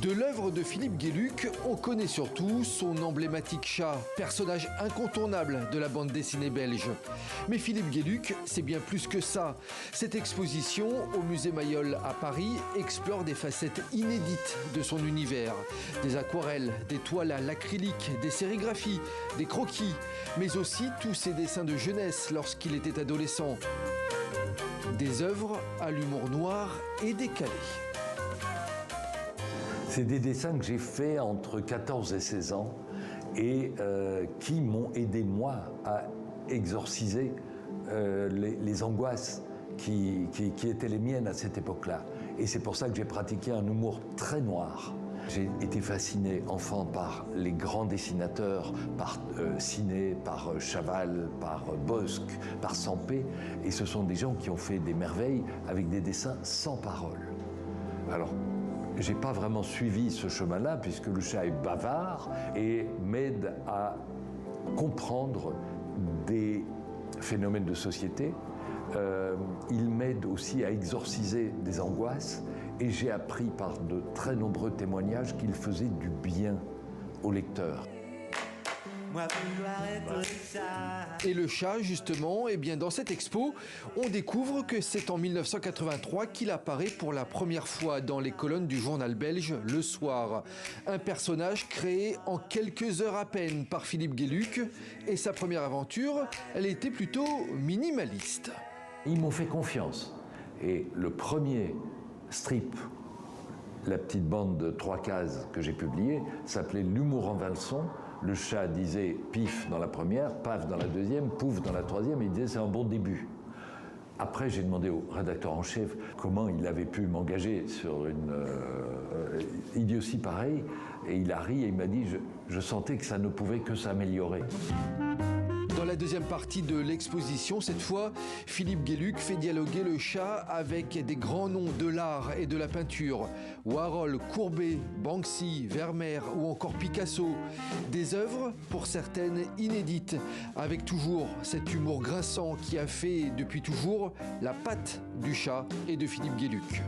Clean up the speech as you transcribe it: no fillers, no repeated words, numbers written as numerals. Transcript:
De l'œuvre de Philippe Guéluc, on connaît surtout son emblématique chat, personnage incontournable de la bande dessinée belge. Mais Philippe Guéluc, c'est bien plus que ça. Cette exposition au musée Mayol à Paris explore des facettes inédites de son univers. Des aquarelles, des toiles à l'acrylique, des sérigraphies, des croquis, mais aussi tous ses dessins de jeunesse lorsqu'il était adolescent. Des œuvres à l'humour noir et décalé. C'est des dessins que j'ai faits entre 14 et 16 ans et qui m'ont aidé, moi, à exorciser les angoisses qui étaient les miennes à cette époque-là. Et c'est pour ça que j'ai pratiqué un humour très noir. J'ai été fasciné, enfant, par les grands dessinateurs, par Ciné, par Chaval, par Bosc, par Sampé. Et ce sont des gens qui ont fait des merveilles avec des dessins sans parole. Alors, j'ai pas vraiment suivi ce chemin-là, puisque le chat est bavard et m'aide à comprendre des phénomènes de société. Il m'aide aussi à exorciser des angoisses, et j'ai appris par de très nombreux témoignages qu'il faisait du bien au lecteur. Et le chat, justement, eh bien dans cette expo, on découvre que c'est en 1983 qu'il apparaît pour la première fois dans les colonnes du journal belge Le Soir. Un personnage créé en quelques heures à peine par Philippe Guéluc, et sa première aventure, elle était plutôt minimaliste. Ils m'ont fait confiance, et le premier strip, la petite bande de 3 cases que j'ai publiée, s'appelait L'humour en valson. Le chat disait pif dans la première, paf dans la deuxième, pouf dans la troisième, et il disait c'est un bon début. Après, j'ai demandé au rédacteur en chef comment il avait pu m'engager sur une idiotie pareille, et il a ri et il m'a dit je sentais que ça ne pouvait que s'améliorer. Dans la deuxième partie de l'exposition, cette fois, Philippe Guéluc fait dialoguer le chat avec des grands noms de l'art et de la peinture. Warhol, Courbet, Banksy, Vermeer ou encore Picasso. Des œuvres, pour certaines, inédites, avec toujours cet humour grinçant qui a fait depuis toujours la patte du chat et de Philippe Guéluc.